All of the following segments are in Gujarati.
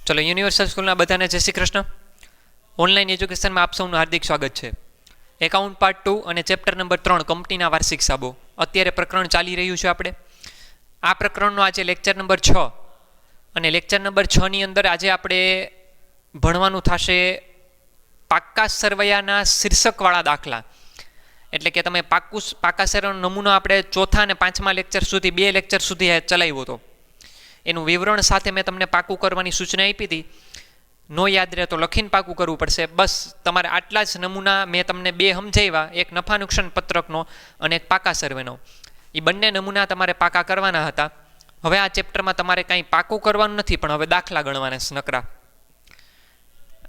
ચલો યુનિવર્સલ સ્કૂલના બધાને જય શ્રી કૃષ્ણ. ઓનલાઈન એજ્યુકેશનમાં આપ સૌનું હાર્દિક સ્વાગત છે. એકાઉન્ટ પાર્ટ 2 અને ચેપ્ટર નંબર 3 કંપનીના વાર્ષિક હિસાબો અત્યારે પ્રકરણ ચાલી રહ્યું છે. આપણે આ પ્રકરણનો આજે લેક્ચર નંબર 6 અને લેક્ચર નંબર 6ની અંદર આજે આપણે ભણવાનું થશે પાક્કા સરવૈયાના શીર્ષકવાળા દાખલા. એટલે કે તમે પાક્કા સરવૈયાનો નમૂનો આપણે ચોથા અને પાંચમા લેક્ચર સુધી 2 લેક્ચર સુધી ચલાવ્યો હતો. એનું વિવરણ સાથે મેં તમને પાકું કરવાની સૂચના આપી હતી. નો યાદ રહે તો લખીને પાકું કરવું પડશે. બસ તમારે આટલા જ નમૂના મેં તમને 2 સમજાવ્યા, એક નફા નુકસાન પત્રકનો અને એક પાકા સર્વેનો. એ બંને નમૂના તમારે પાકા કરવાના હતા. હવે આ ચેપ્ટરમાં તમારે કાંઈ પાકું કરવાનું નથી, પણ હવે દાખલા ગણવાના છે નકરા.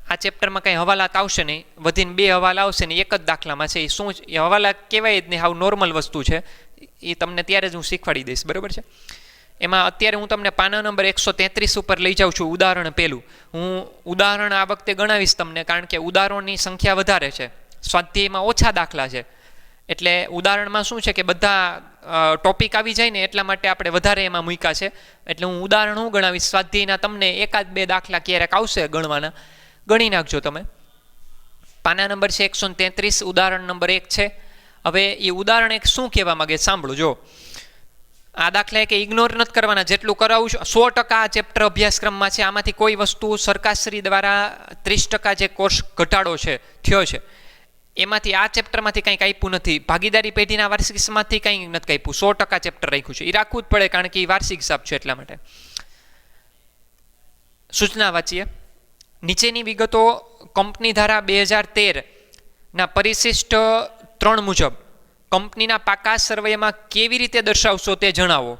આ ચેપ્ટરમાં કંઈ હવાલાત આવશે નહીં, વધીને 2 હવાલા આવશે ને એક જ દાખલામાં છે. એ શું એ હવાલા કહેવાય જ નહીં, હાવ નોર્મલ વસ્તુ છે. એ તમને ત્યારે જ હું શીખવાડી દઈશ, બરાબર છે. એમાં અત્યારે હું તમને પાના નંબર 133 ઉપર લઈ જાઉં છું. ઉદાહરણ પહેલું હું ઉદાહરણ આ વખતે ગણાવીશ તમને, કારણ કે ઉદાહરણોની સંખ્યા વધારે છે, સ્વાધ્યાયમાં ઓછા દાખલા છે. એટલે ઉદાહરણમાં શું છે કે બધા ટોપિક આવી જાય ને, એટલા માટે આપણે વધારે એમાં મૂક્યા છે. એટલે હું ઉદાહરણ હું ગણાવીશ. સ્વાધ્યાયના તમને 1-2 દાખલા ક્યારેક આવશે ગણવાના, ગણી નાખજો તમે. પાના નંબર છે 133, ઉદાહરણ નંબર 1 છે. હવે એ ઉદાહરણ 1 શું કહેવા માંગે સાંભળો. જો આ દાખલા કે ઇગ્નોર નથી કરવાના, જેટલું કરાવું છું 100% આ ચેપ્ટર અભ્યાસક્રમમાં છે. આમાંથી કોઈ વસ્તુ સરકારશ્રી દ્વારા 30% જે કોર્સ ઘટાડો છે થયો છે, એમાંથી આ ચેપ્ટરમાંથી કંઈક આપ્યું નથી. ભાગીદારી પેઢીના વાર્ષિક હિસાબમાંથી કંઈ નથી આપ્યું. 100% ચેપ્ટર રાખ્યું છે. એ રાખવું જ પડે, કારણ કે એ વાર્ષિક હિસાબ છે, એટલા માટે. સૂચના વાંચીએ. નીચેની વિગતો કંપની ધારા 2013ના પરિશિષ્ટ 3 મુજબ કંપનીના પાકા સર્વેમાં કેવી રીતે દર્શાવશો તે જણાવો.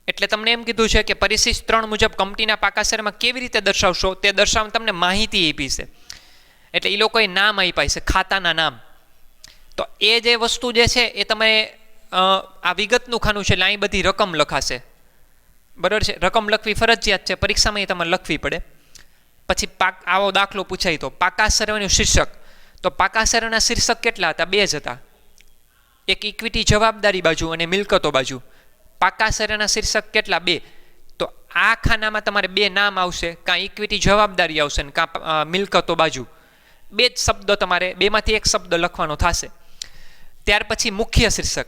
એટલે તમને એમ કીધું છે કે પરિશિષ્ટ 3 મુજબ કંપનીના પાકા સર્વેમાં કેવી રીતે દર્શાવશો તે દર્શાવવા તમને માહિતી આપી છે. એટલે એ લોકોએ નામ આપ્યા છે, ખાતાના નામ. તો એ જે વસ્તુ જે છે એ તમે આ વિગતનું ખાનું છે, એટલે અહીં બધી રકમ લખાશે, બરાબર છે. રકમ લખવી ફરજિયાત છે, પરીક્ષામાં એ તમારે લખવી પડે. પછી આવો દાખલો પૂછાય તો પાકા સર્વેનું શીર્ષક. તો પાકા સર્વેના શીર્ષક કેટલા હતા? 2 જ હતા. એક ઇક્વિટી જવાબદારી બાજુ અને મિલકતો બાજુ. પાકા સર્વેના શીર્ષક કેટલા? 2. તો આ ખાનામાં તમારે 2 નામ આવશે, કાં ઇક્વિટી જવાબદારી આવશે ને કાં મિલકતો બાજુ. 2 જ શબ્દો તમારે, 2માંથી 1 શબ્દ લખવાનો થશે. ત્યાર પછી મુખ્ય શીર્ષક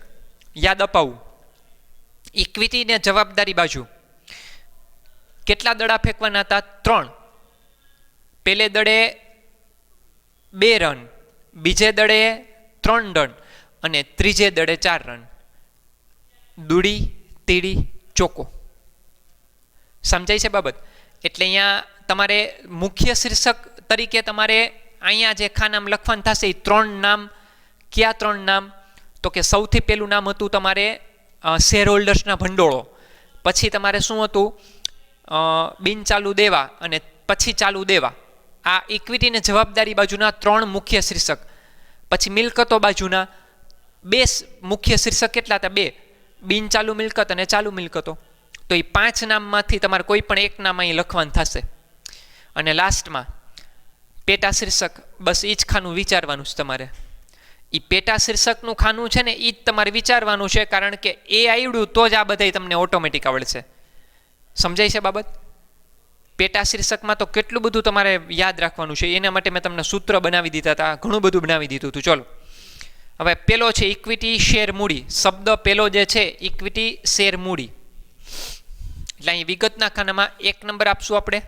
યાદ અપાવું. ઇક્વિટી ને જવાબદારી બાજુ કેટલા દડા ફેંકવાના હતા? 3. પહેલે દડે 2 રન, બીજે દડે 3 રન અને ત્રીજે દડે 4 રન. દૂડી, તીડી, ચોકો. સમજાય છે બાબત? એટલે અહીંયા તમારે મુખ્ય શીર્ષક તરીકે તમારે અહીંયા જે ખાનામાં લખવાનું થશે એ 3 નામ. કયા 3 નામ? તો કે સૌથી પહેલું નામ હતું તમારે શેર હોલ્ડર્સના ભંડોળો. પછી તમારે શું હતું? બિન ચાલુ દેવા અને પછી ચાલુ દેવા. આ ઇક્વિટી ને જવાબદારી બાજુના 3 મુખ્ય શીર્ષક. પછી મિલકતો બાજુના 2 મુખ્ય શીર્ષક કેટલા હતા? 2. બિન ચાલુ મિલકત અને ચાલુ મિલકતો. તો એ 5 નામમાંથી તમારે કોઈ પણ એક નામ અહીં લખવાનું થશે. અને લાસ્ટમાં પેટા શીર્ષક. બસ એ જ ખાનું વિચારવાનું છે તમારે. એ પેટા શીર્ષકનું ખાનું છે ને, એ જ તમારે વિચારવાનું છે, કારણ કે એ આવડ્યું તો જ આ બધા તમને ઓટોમેટિક આવડશે. સમજાય છે બાબત? પેટા શીર્ષકમાં તો કેટલું બધું તમારે યાદ રાખવાનું છે. એના માટે મેં તમને સૂત્ર બનાવી દીધા હતા, ઘણું બધું બનાવી દીધું હતું. ચલો હવે પેલો છે ઇક્વિટી શેર મૂડી. શબ્દ પેલો જે છે ઇક્વિટી શેર મૂડી. એટલે અહીં વિગતના ખાનામાં 1 નંબર આપશું આપણે.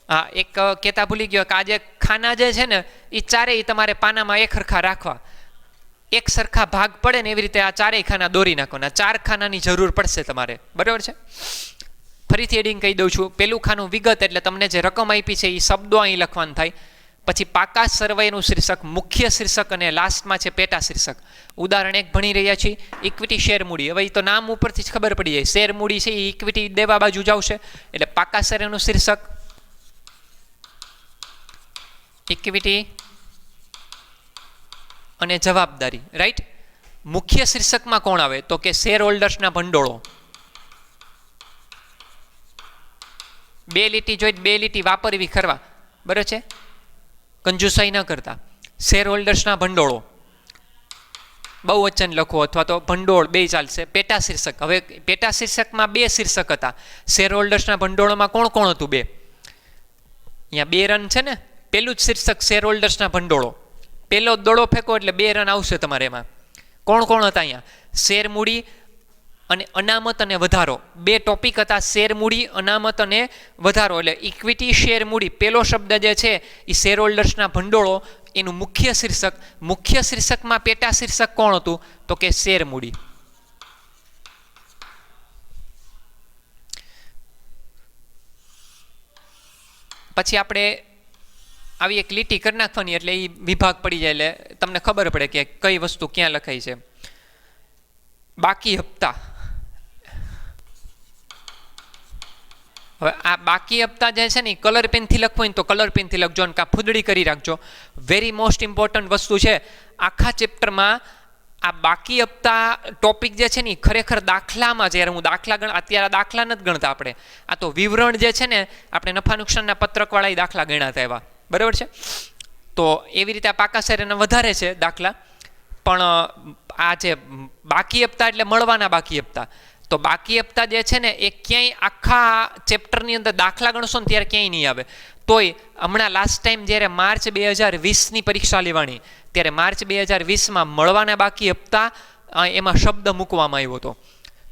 હા, એક કહેતા ભૂલી ગયો કે આ જે ખાના જે છે ને એ ચારેય તમારે પાનામાં એક સરખા રાખવા. એક સરખા ભાગ પડે ને એવી રીતે આ 4 ખાના દોરી નાખવાના. 4 ખાનાની જરૂર પડશે તમારે, બરાબર છે. ફરીથી એડિંગ કહી દઉં છું. પેલું ખાનું વિગત, એટલે તમને જે રકમ આપી છે એ શબ્દો અહીં લખવાનું થાય. પછી પાકા સર્વેનું શીર્ષક, મુખ્ય શીર્ષક અને લાસ્ટમાં છે પેટા શીર્ષક. ઉદાહરણ 1 ભણી રહ્યા છીએ, ઇક્વિટી શેર મૂડી. હવે એ તો નામ ઉપરથી જ ખબર પડી જાય. શેર મૂડી છે એ ઇક્વિટી દેવા બાજુ જ આવશે. એટલે પાકા સર્વેનું શીર્ષક ઇક્વિટી અને જવાબદારી, રાઈટ. મુખ્ય શીર્ષકમાં કોણ આવે? તો કે શેર હોલ્ડર્સના ભંડોળો. 2 લીટી જોઈ 2 લીટી વાપરવી ખરવા, બરાબર છે, કંજુસાઈ ન કરતા. શેર હોલ્ડર્સના ભંડોળો બહુવચન લખો અથવા તો ભંડોળ બે ચાલશે. પેટા શીર્ષક, હવે પેટા શીર્ષકમાં બે શીર્ષક હતા. શેર હોલ્ડર્સના ભંડોળમાં કોણ કોણ હતું? બે. અહીંયા 2 રન છે ને, પેલું જ શીર્ષક શેર હોલ્ડર્સના ભંડોળો. પેલો દડો ફેંકો એટલે 2 રન આવશે તમારે. એમાં કોણ કોણ હતા? અહીંયા શેર મૂડી અને અનામત અને વધારો, બે ટોપિક હતા. શેર મૂડી, અનામત અને વધારો. એટલે ઇક્વિટી, શેર મૂડી, પેલો શબ્દ જે છે એ શેર હોલ્ડર્સના ભંડોળો, એનું મુખ્ય શીર્ષક. મુખ્ય શીર્ષકમાં પેટા શીર્ષક કોણ હતું? તો કે શેર મૂડી. પછી આપણે આવી એક લીટી કરી નાખવાની એટલે એ વિભાગ પડી જાય, એટલે તમને ખબર પડે કે કઈ વસ્તુ ક્યાં લખાઈ છે. બાકી હપ્તા. હવે આ બાકી હપ્તા જે છે ને એ કલર પેનથી લખવો હોય ને તો કલર પેનથી લખજો, અને કાં ફૂદડી કરી રાખજો. વેરી મોસ્ટ ઇમ્પોર્ટન્ટ વસ્તુ છે આખા ચેપ્ટરમાં. આ બાકી હપ્તા ટોપિક જે છે ને ખરેખર દાખલામાં, જ્યારે હું દાખલા અત્યારે દાખલા નથી ગણતા આપણે, આ તો વિવરણ જે છે ને આપણે નફા નુકસાનના પત્રકવાળા એ દાખલા ગણાતા એવા, બરાબર છે. તો એવી રીતે આ પાકા શેર એને વધારે છે દાખલા. પણ આ જે બાકી હપ્તા એટલે મળવાના બાકી હપ્તા, તો બાકી હપ્તા જે છે ને એ ક્યાંય આખા ચેપ્ટરની અંદર દાખલા ગણશો ને ત્યારે ક્યાંય નહીં આવે. તોય હમણાં લાસ્ટ ટાઈમ જ્યારે માર્ચ 2020ની પરીક્ષા લેવાની, ત્યારે માર્ચ 2020માં મળવાના બાકી હપ્તા એમાં શબ્દ મૂકવામાં આવ્યો હતો.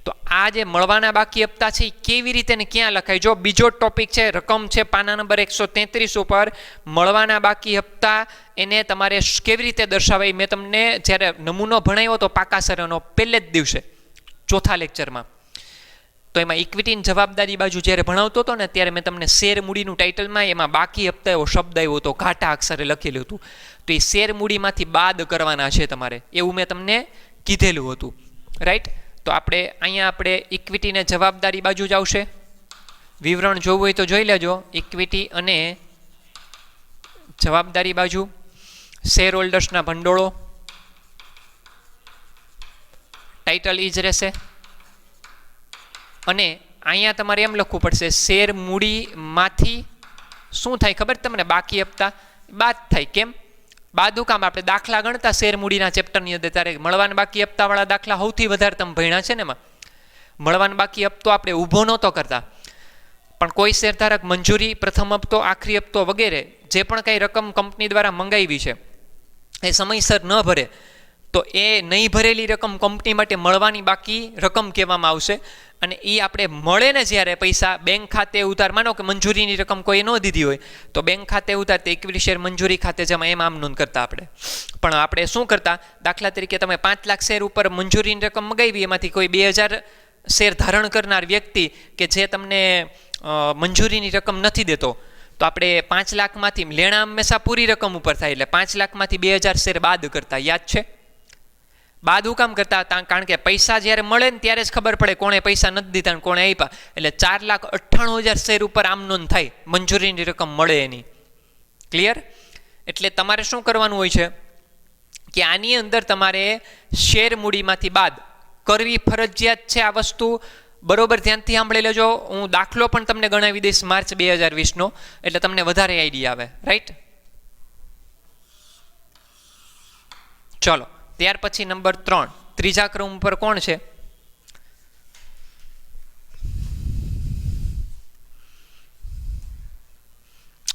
તો આ જે મળવાના બાકી હપ્તા છે એ કેવી રીતે ને ક્યાં લખાય? જો બીજો ટોપિક છે, રકમ છે પાના નંબર 133 ઉપર, મળવાના બાકી હપ્તા એને તમારે કેવી રીતે દર્શાવાય, મેં તમને જ્યારે નમૂનો ભણાવ્યો હતો પાકા શેરનો પહેલે જ દિવસે ચોથા લેક્ચરમાં, તો એમાં ઇક્વિટીની જવાબદારી બાજુ જ્યારે ભણાવતો હતો ને ત્યારે મેં તમને શેર મૂડીનું ટાઇટલમાં એમાં બાકી હપ્તા એવો શબ્દ આવ્યો હતો, ઘાટા અક્ષરે લખેલું હતું. તો એ શેર મૂડીમાંથી બાદ કરવાના છે તમારે, એવું મેં તમને કીધેલું હતું, રાઈટ. તો આપણે ઇક્વિટીને જવાબદારી બાજુ જ આવશે. વિવરણ જોવું હોય તો જોઈ લેજો. ઇક્વિટી અને જવાબદારી બાજુ, શેર હોલ્ડર્સના ભંડોળો, ટાઇટલ ઈ જ રહેશે. અને અહીંયા તમારે એમ લખવું પડશે શેર મૂડીમાંથી શું થાય ખબર તમને? બાકી હપ્તા બાદ થાય. કેમ બાદું કામ? આપણે દાખલા ગણતા શેર મૂડીના ચેપ્ટરની અંદર, ત્યારે મળવાના બાકી હપ્તાવાળા દાખલા સૌથી વધારે તમે ભણ્યા છે ને. એમાં મળવાના બાકી હપ્તો આપણે ઊભો નહોતો કરતા, પણ કોઈ શેરધારક મંજૂરી, પ્રથમ હપ્તો, આખરી હપ્તો વગેરે જે પણ કંઈ રકમ કંપની દ્વારા મંગાવી છે એ સમયસર ન ભરે તો એ નહીં ભરેલી રકમ કંપની માટે મળવાની બાકી રકમ કહેવામાં આવશે. અને એ આપણે મળે ને જ્યારે પૈસા બેંક ખાતે ઉતાર, માનો કે મંજૂરીની રકમ કોઈ ન દીધી હોય તો બેંક ખાતે ઉતાર તે ઇક્વિટી શેર મંજૂરી ખાતે જમા, એમ આમ નોંધ કરતા આપણે. પણ આપણે શું કરતા? દાખલા તરીકે તમે 5 લાખ શેર ઉપર મંજૂરીની રકમ મગાવી, એમાંથી કોઈ 2000 શેર ધારણ કરનાર વ્યક્તિ કે જે તમને મંજૂરીની રકમ નથી દેતો, તો આપણે 5 લાખમાંથી લેણા હંમેશા પૂરી રકમ ઉપર થાય, એટલે 5 લાખમાંથી 2000 શેર બાદ કરતા. યાદ છે? બાદ હું કામ કરતા? કારણ કે પૈસા જ્યારે મળે ને ત્યારે જ ખબર પડે કોણે પૈસા નથી દીધા ને કોણે આપ્યા. એટલે 4,98,000 શેર ઉપર આમ નોંધ થાય મંજૂરીની રકમ મળે એની. ક્લિયર? એટલે તમારે શું કરવાનું હોય છે કે આની અંદર તમારે શેર મૂડીમાંથી બાદ કરવી ફરજિયાત છે. આ વસ્તુ બરોબર ધ્યાનથી સાંભળી લેજો. હું દાખલો પણ તમને ગણાવી દઈશ માર્ચ 2020નો, એટલે તમને વધારે આઈડિયા આવે, રાઈટ? ચલો, ત્યાર પછી નંબર 3, ત્રીજા ક્રમ ઉપર કોણ છે?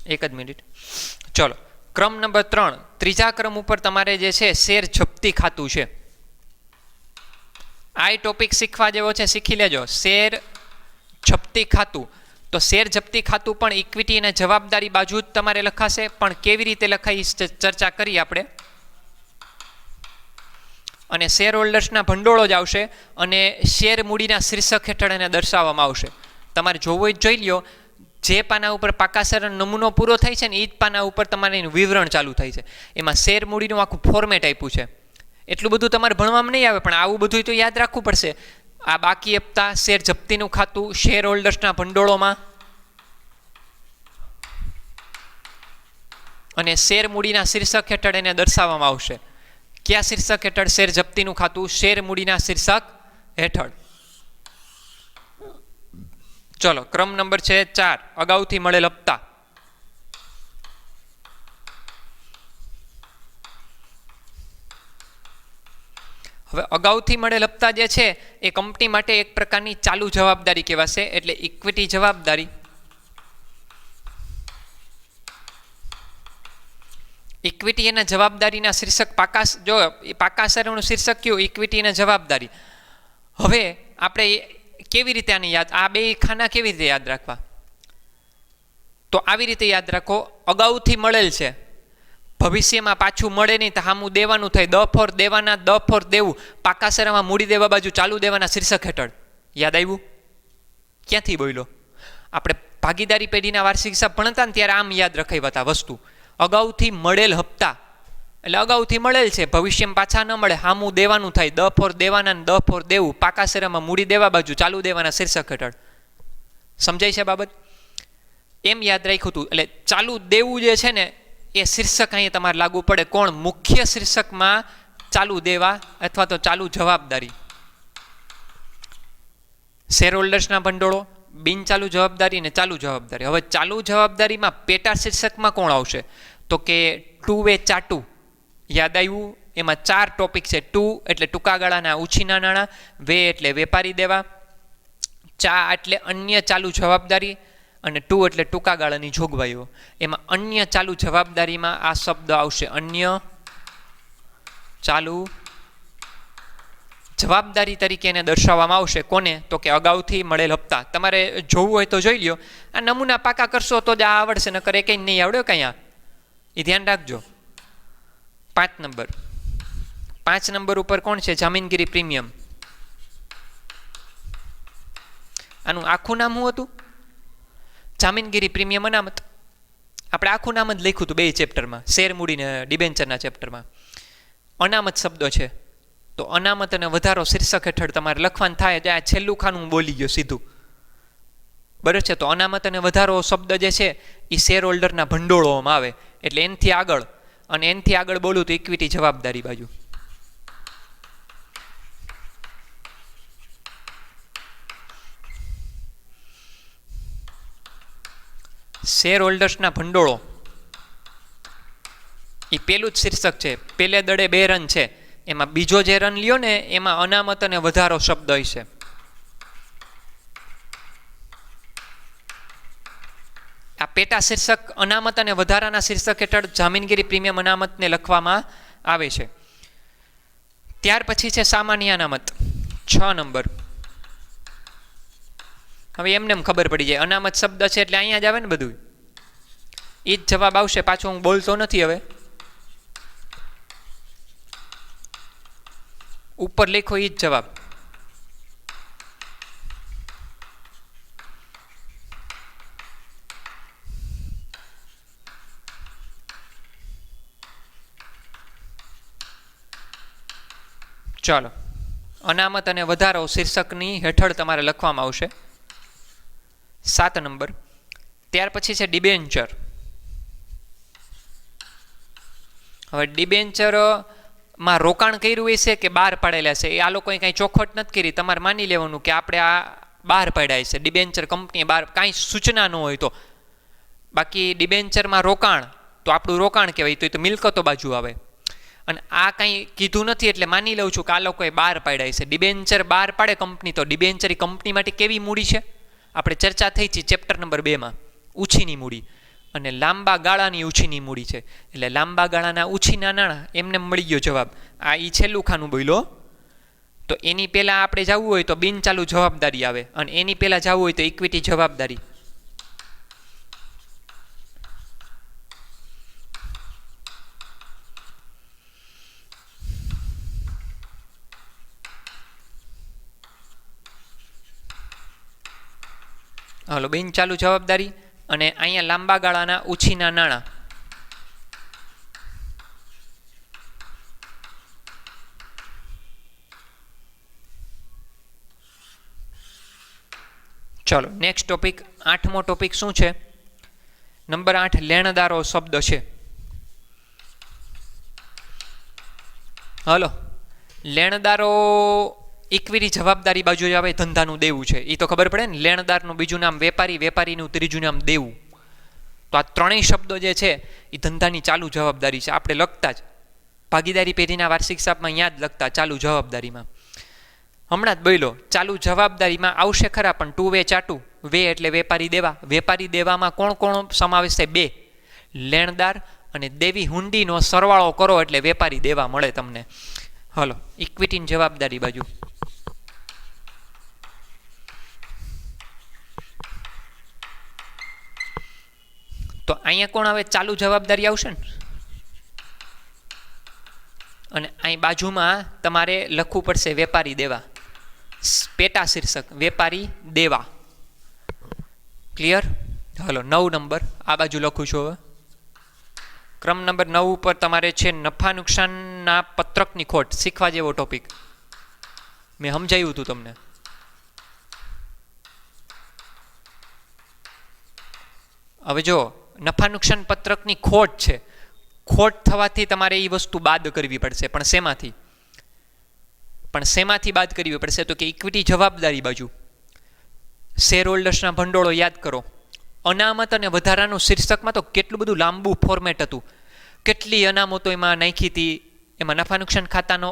એક જ મિનિટ. ચલો, ક્રમ નંબર 3, ત્રીજા ક્રમ ઉપર તમારે જે છે શેર જપ્તી ખાતું છે. આ ટોપિક શીખવા જેવો છે, શીખી લેજો. શેર જપ્તી ખાતું. તો શેર જપ્તી ખાતું પણ ઇક્વિટી અને જવાબદારી બાજુ જ તમારે લખાશે, પણ કેવી રીતે લખાય ચર્ચા કરી આપણે. અને શેર હોલ્ડર્સના ભંડોળો જ આવશે અને શેર મૂડીના શીર્ષક હેઠળ એને દર્શાવવામાં આવશે. તમારે જોવું હોય જોઈ લ્યો. જે પાના ઉપર પાકા શેરનો નમૂનો પૂરો થાય છે ને એ જ પાના ઉપર તમારે એનું વિવરણ ચાલુ થાય છે. એમાં શેર મૂડીનું આખું ફોર્મેટ આપ્યું છે. એટલું બધું તમારે ભણવામાં નહીં આવે, પણ આવું બધું તો યાદ રાખવું પડશે. આ બાકી હપ્તા, શેર જપ્તીનું ખાતું, શેર હોલ્ડર્સના ભંડોળોમાં અને શેર મૂડીના શીર્ષક હેઠળ એને દર્શાવવામાં આવશે. કયા શીર્ષક હેઠળ? શેર જપ્તીનું ખાતું, શેર મૂડીના શીર્ષક હેઠળ. ચલો, ક્રમ નંબર છે 4, અગાઉથી મળેલ હપ્તા. હવે અગાઉથી મળેલ હપ્તા જે છે એ કંપની માટે એક પ્રકારની ચાલુ જવાબદારી કહેવાશે, એટલે ઇક્વિટી જવાબદારી. ઇક્વિટી એના જવાબદારીના શીર્ષક પાકા શેરનું શીર્ષક કયું? ઇક્વિટી એના જવાબદારી. હવે આપણે કેવી રીતે આને આ બે ખાના કેવી રીતે યાદ રાખવા? તો આવી રીતે યાદ રાખો, અગાઉથી મળેલ છે, ભવિષ્યમાં પાછું મળે નહીં તો સામું દેવાનું થાય. દ ફોર દેવાના, દ ફોર દેવું, પાકા શેરામાં મૂડી દેવા બાજુ ચાલુ દેવાના શીર્ષક હેઠળ. યાદ આવ્યું? ક્યાંથી બોલ્યો? આપણે ભાગીદારી પેઢીના વાર્ષિક હિસાબ ભણતા ને ત્યારે આમ યાદ રખાવ્યા હતા વસ્તુ. અગાઉથી મળેલ હપ્તા એટલે અગાઉથી મળેલ છે, ભવિષ્યમાં પાછા ન મળે, સામું દેવાનું થાય. દ ફોર દેવાના ને દ ફોર દેવું, પાકા શેરામાં મૂડી દેવા બાજુ ચાલુ દેવાના શીર્ષક હેઠળ. સમજાય છે બાબત? એમ યાદ રાખ્યું હતું. એટલે ચાલુ દેવું જે છે ને એ શીર્ષક અહીંયા તમારે લાગુ પડે. કોણ? મુખ્ય શીર્ષકમાં ચાલુ દેવા અથવા તો ચાલુ જવાબદારી. શેર હોલ્ડર્સના ભંડોળો, બિન ચાલુ જવાબદારી અને ચાલુ જવાબદારી. હવે ચાલુ જવાબદારીમાં પેટા શીર્ષકમાં કોણ આવશે? તો કે ટુ વે ચાટુ. યાદ આવ્યું? એમાં 4 ટોપિક છે. ટુ એટલે ટૂંકા ગાળાના ઉછીના નાણાં, વે એટલે વેપારી દેવા, ચા એટલે અન્ય ચાલુ જવાબદારી, અને ટુ એટલે ટૂંકા ગાળાની જોગવાઈઓ. એમાં અન્ય ચાલુ જવાબદારીમાં આ શબ્દ આવશે, અન્ય ચાલુ જવાબદારી તરીકે એને દર્શાવવામાં આવશે. કોને? તો કે અગાઉથી મળેલ હપ્તા. તમારે જોવું હોય તો જોઈ લ્યો. આ નમૂના પાકા કરશો તો જ આ આવડશે, નકર એ કંઈ નહીં આવડે કંઈ. એ ધ્યાન રાખજો. 5 નંબર. 5 નંબર ઉપર કોણ છે? જામીનગીરી પ્રીમિયમ. આનું આખું નામ શું હતું? જામીનગીરી પ્રીમિયમ અનામત. આપણે આખું નામ જ લખ્યું હતું 2 ચેપ્ટરમાં, શેર મૂડીને ડિબેન્ચરના ચેપ્ટરમાં. અનામત શબ્દ છે તો અનામત અને વધારો શીર્ષક હેઠળ તમારે લખવાનું થાય. આ છેલ્લું ખાનું હું બોલી ગયો સીધું, બરાબર છે? તો અનામત અને વધારો શબ્દ જે છે એ શેર હોલ્ડરના ભંડોળોમાં આવે, એટલે એનથી આગળ, અને એનથી આગળ બોલું તો ઇક્વિટી જવાબદારી બાજુ. શેર હોલ્ડર્સના ભંડોળો એ પેલું જ શીર્ષક છે. પેલે દડે 2 રન છે, એમાં બીજો જે રન લ્યો ને એમાં અનામત અને વધારો શબ્દ હશે. આ પેટા શીર્ષક અનામત અને વધારાના શીર્ષક હેઠળ જામીનગીરી પ્રીમિયમ અનામતને લખવામાં આવે છે. ત્યાર પછી છે સામાન્ય અનામત, 6 નંબર. હવે એમને ખબર પડી જાય, અનામત શબ્દ છે એટલે અહીંયા જ આવે ને બધું. એ જ જવાબ આવશે. પાછો હું બોલતો નથી. હવે ઉપર લખો એ જ જવાબ. ચાલો, અનામત અને વધારો શીર્ષકની હેઠળ તમારે લખવામાં આવશે. 7 નંબર. ત્યાર પછી છે ડિબેન્ચર. હવે ડિબેન્ચરમાં રોકાણ કર્યું હશે કે બહાર પાડેલા છે એ આ લોકોએ કાંઈ ચોખવટ નથી કરી. તમારે માની લેવાનું કે આપણે આ બહાર પાડ્યા છે, ડિબેન્ચર કંપનીએ બહાર, કાંઈ સૂચના ન હોય તો. બાકી ડિબેન્ચરમાં રોકાણ તો આપણું રોકાણ કહેવાય, તો મિલકતો બાજુ આવે. અને આ કાંઈ કીધું નથી એટલે માની લઉં છું કે આ લોકોએ બહાર પાડ્યા છે. ડિબેન્ચર બહાર પાડે કંપની, તો ડિબેન્ચર કંપની માટે કેવી મૂડી છે? આપણે ચર્ચા થઈ છે ચેપ્ટર નંબર 2માં, ઉછીની મૂડી. અને લાંબા ગાળાની ઉછીની મૂડી છે, એટલે લાંબા ગાળાના ઉછીના નાણાં. એમને મળી ગયો જવાબ. આ ઈ છેલ્લું ખાનું બોલ્યો. તો એની પહેલાં આપણે જવું હોય તો બિન ચાલુ જવાબદારી આવે, અને એની પહેલાં જવું હોય તો ઇક્વિટી જવાબદારી. હાલો, બિન ચાલુ જવાબદારી અને અહીંયા લાંબા ગાળાના ઉછીના નાણાં. ચાલો નેક્સ્ટ ટોપિક, 8મો ટોપિક શું છે? નંબર 8 લેણદારો શબ્દ છે. હાલો, લેણદારો ઇક્વિટી જવાબદારી બાજુ આવે, ધંધાનું દેવું છે એ તો ખબર પડે ને. લેણદારનું બીજું નામ વેપારી, વેપારીનું ત્રીજું નામ દેવું. તો આ ત્રણેય શબ્દો જે છે એ ધંધાની ચાલુ જવાબદારી છે, આપણે લખતા જ. ભાગીદારી પેઢીના વાર્ષિક હિસાબમાં યાદ લખતા ચાલુ જવાબદારીમાં. હમણાં જ બોલ્યો ચાલુ જવાબદારીમાં આવશે ખરા, પણ ટુ વે ચાટું. વે એટલે વેપારી દેવા. વેપારી દેવામાં કોણ કોણ સમાવેશ થાય? બે, લેણદાર અને દેવી હુંડીનો સરવાળો કરો એટલે વેપારી દેવા મળે તમને. હલો, ઇક્વિટીની જવાબદારી બાજુ. તો અહીંયા કોણ આવે? ચાલુ જવાબદારી આવશે ને. અને અહીં બાજુમાં તમારે લખવું પડશે વેપારી દેવા. પેટા શીર્ષક વેપારી દેવા. ક્લિયર? હલો, 9 નંબર આ બાજુ લખું છું. હવે ક્રમ નંબર 9 ઉપર તમારે છે નફા નુકસાનના પત્રકની ખોટ. શીખવા જેવો ટોપિક, મેં સમજાવ્યું હતું તમને. હવે જો નફા નુકસાન પત્રકની ખોટ છે, ખોટ થવાથી તમારે એ વસ્તુ બાદ કરવી પડશે. પણ શેમાંથી બાદ કરવી પડશે? તો કે ઇક્વિટી જવાબદારી બાજુ. શેર હોલ્ડર્સના ભંડોળો યાદ કરો. અનામત અને વધારાનું શીર્ષકમાં તો કેટલું બધું લાંબુ ફોર્મેટ હતું. કેટલી અનામતો એમાં નાખી હતી. એમાં નફા નુકસાન ખાતાનો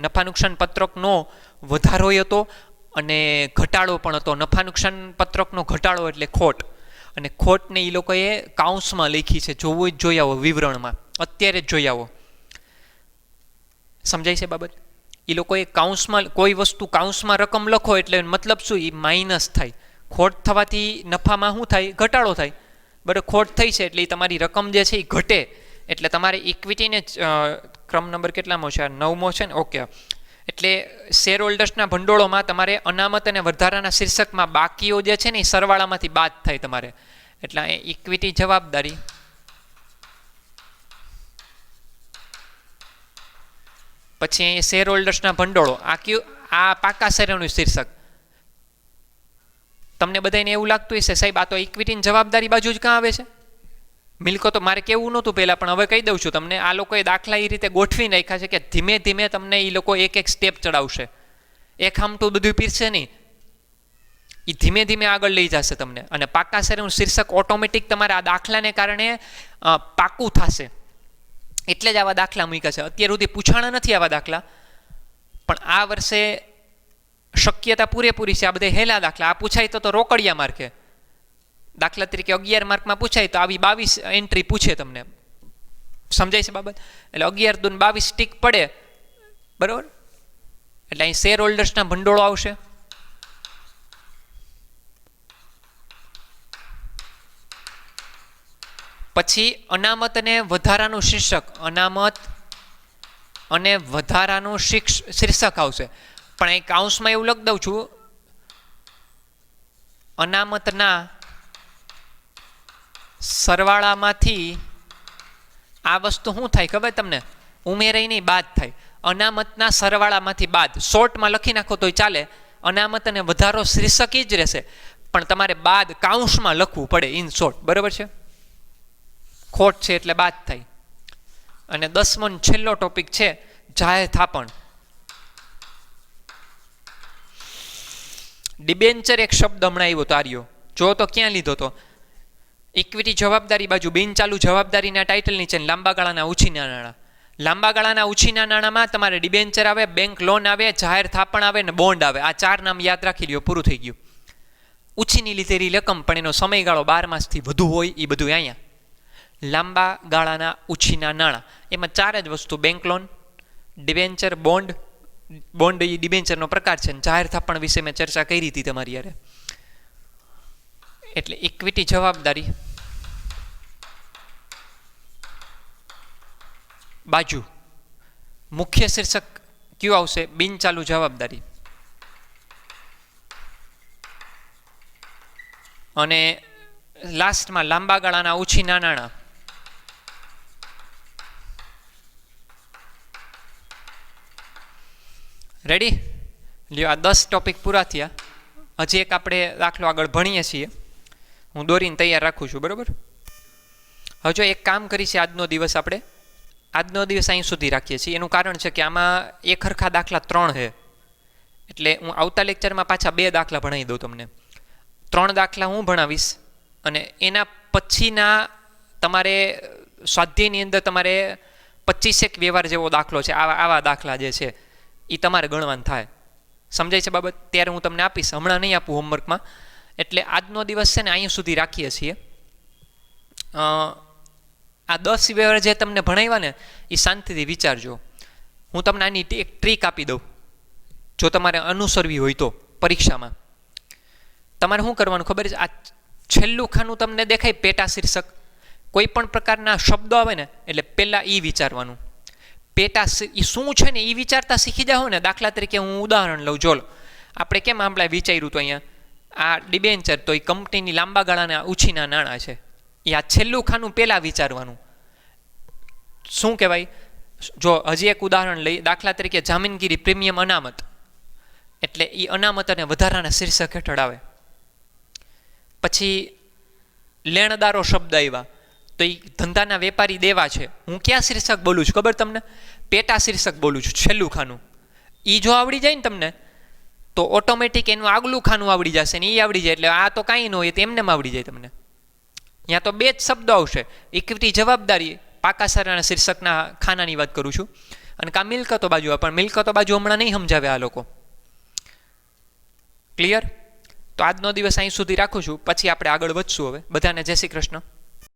નફા નુકસાન પત્રકનો વધારોય હતો અને ઘટાડો પણ હતો. નફા નુકસાન પત્રકનો ઘટાડો એટલે ખોટ. અને ખોટને એ લોકોએ કાઉન્સમાં લખી છે. જોવું જ જોઈ આવો વિવરણમાં, અત્યારે જ જોઈ આવો. સમજાય છે બાબત? એ લોકોએ કાઉન્સમાં કોઈ વસ્તુ કાઉન્સમાં રકમ લખો એટલે મતલબ શું? એ માઇનસ થાય. ખોટ થવાથી નફામાં શું થાય? ઘટાડો થાય. બરાબર, ખોટ થઈ છે એટલે તમારી રકમ જે છે એ ઘટે. એટલે તમારે ઇક્વિટીને ક્રમ નંબર કેટલામો છે? 9મો છે ને? ઓકે. એટલે શેર હોલ્ડર્સના ભંડોળોમાં તમારે અનામત અને વધારાના શીર્ષકમાં બાકીઓ જે છે ને એ સરવાળામાંથી બાદ થાય તમારે. એટલે ઇક્વિટી જવાબદારી પછી અહીં શેર હોલ્ડર્સના ભંડોળો. આ પાકા શેરોનું શીર્ષક. તમને બધાને એવું લાગતું હશે સાહેબ આ તો ઇક્વિટીની જવાબદારી બાજુ જ ક્યાં આવે છે? મિલકતો મારે કેવું નહોતું પહેલાં, પણ હવે કહી દઉં છું તમને. આ લોકોએ દાખલા એ રીતે ગોઠવી નાખ્યા છે કે ધીમે ધીમે તમને એ લોકો એક સ્ટેપ ચડાવશે. એક આમટું બધું પીરશે નહીં, એ ધીમે ધીમે આગળ લઈ જશે તમને. અને પાકા શેરનું શીર્ષક ઓટોમેટિક તમારા આ દાખલાને કારણે પાકું થશે. એટલે જ આવા દાખલા મૂક્યા છે. અત્યાર સુધી પૂછાણા નથી આવા દાખલા, પણ આ વર્ષે શક્યતા પૂરેપૂરી છે. આ બધા હેલા દાખલા. આ પૂછાય તો રોકડિયા માર્કે. દાખલા તરીકે 11 માર્કમાં પૂછાય તો આવી 22 એન્ટ્રી પૂછે તમને. સમજાય છે બાબત? એટલે 11 દૂન 22 ટીક પડે. બરાબર? એટલે અહીં શેર હોલ્ડર્સના ભંડોળો આવશે. પછી અનામત અને વધારાનું શીર્ષક. અનામત અને વધારાનું શીર્ષક આવશે. પણ અહીં કાઉન્સમાં એવું લખી દઉં છું, અનામતના સરવાળામાંથી આ વસ્તુ શું થાય ખબર તમને? ઉમેરાઈ નહીં, બાદ થાય. અનામતના સરવાળામાંથી બાદ. શોર્ટમાં લખી નાખો તોય ચાલે. અનામત અને વધારો શીર્ષક જ રહેશે, પણ તમારે બાદ કાઉન્સમાં લખવું પડે ઇન શોર્ટ. બરાબર છે? ખોટ છે એટલે બાદ થાય. અને 10મો છેલ્લો ટોપિક છે જાહેર થાપણ. ડિબેન્ચર એક શબ્દ હમણાં આવ્યો તાર્યો. જો તો ક્યાં લીધો તો? ઇક્વિટી જવાબદારી બાજુ બિન ચાલુ જવાબદારીના ટાઇટલ નીચે લાંબા ગાળાના ઉછીના નાણાં. લાંબા ગાળાના ઉછીના નાણાંમાં તમારે ડિબેન્ચર આવે, બેંક લોન આવે, જાહેર થાપણ આવે ને બોન્ડ આવે. આ 4 નામ યાદ રાખી લ્યો, પૂરું થઈ ગયું. ઉછીની લીધેલી રકમ પણ એનો સમયગાળો 12 માસથી વધુ હોય એ બધું અહીંયા. લાંબા ગાળાના ઉછીના નાણાં એમાં 4 જ વસ્તુ: bank loan, debenture, bond. Bond એ ડિબેન્ચરનો પ્રકાર છે. જાહેર થાપણ વિશે મેં ચર્ચા કરી હતી તમારી યારે. એટલે ઇક્વિટી જવાબદારી બાજુ મુખ્ય શીર્ષક કયું આવશે? બિન ચાલુ જવાબદારી. અને લાસ્ટમાં લાંબા ગાળાના ઉછીના નાણાં. રેડી? લ્યો, આ 10 ટોપિક પૂરા થયા. હજી એક આપણે દાખલો આગળ ભણીએ છીએ. હું દોરીને તૈયાર રાખું છું. બરાબર? હજુ એક કામ કરી છે. આજનો દિવસ અહીં સુધી રાખીએ છીએ. એનું કારણ છે કે આમાં એક હરખા દાખલા 3 છે. એટલે હું આવતા લેક્ચરમાં પાછા 2 દાખલા ભણાવી દઉં તમને. 3 દાખલા હું ભણાવીશ અને એના પછીના તમારે સ્વાધ્યાયની અંદર તમારે 25 વ્યવહાર જેવો દાખલો છે. આવા દાખલા જે છે એ તમારે ગણવાનું થાય. સમજાય છે બાબત? ત્યારે હું તમને આપીશ, હમણાં નહીં આપું હોમવર્કમાં. એટલે આજનો દિવસ છે ને અહીંયા સુધી રાખીએ છીએ. આ 10 વ્યવહાર જે તમને ભણાવ્યા ને એ શાંતિથી વિચારજો. હું તમને આની એક ટ્રીક આપી દઉં, જો તમારે અનુસરવી હોય તો. પરીક્ષામાં તમારે શું કરવાનું ખબર છે? આ છેલ્લું ખાનું તમને દેખાય પેટા શીર્ષક, કોઈ પણ પ્રકારના શબ્દો આવે ને એટલે પહેલાં એ વિચારવાનું. પેટા એ શું છે ને એ વિચારતા શીખી જાઓ ને. દાખલા તરીકે હું ઉદાહરણ લઉં. જો આપણે કેમ આપણે વિચાર્યું તો અહીંયા આ ડિબેન્ચર, તો એ કંપનીની લાંબા ગાળાના ઉછીના નાણાં છે. એ આ છેલ્લું ખાનું પહેલાં વિચારવાનું. શું કહેવાય? જો હજી એક ઉદાહરણ લઈ, દાખલા તરીકે જામીનગીરી પ્રીમિયમ અનામત, એટલે એ અનામત અને વધારાના શીર્ષક હેઠળ આવે. પછી લેણદારો શબ્દ આવ્યા, તો એ ધંધાના વેપારી દેવા છે. હું ક્યાં શીર્ષક બોલું છું ખબર તમને? પેટા શીર્ષક બોલું છું, છેલ્લું ખાનું. એ જો આવડી જાય ને તમને તો ઓટોમેટિક એનું આગલું ખાનું આવડી જશે ને એ આવડી જાય એટલે આ તો કાંઈ ન હોય તો એમને આવડી જાય તમને. ત્યાં તો 2 જ શબ્દો આવશે, ઇક્વિટી જવાબદારી, પાકા સારાના શીર્ષકના ખાનાની વાત કરું છું, અને કા મિલકતો બાજુ. પણ મિલકતો બાજુ હમણાં નહીં સમજાવે આ લોકો. ક્લિયર? તો આજનો દિવસ અહીં સુધી રાખું છું, પછી આપણે આગળ વધશું. હવે બધાને જય શ્રી કૃષ્ણ.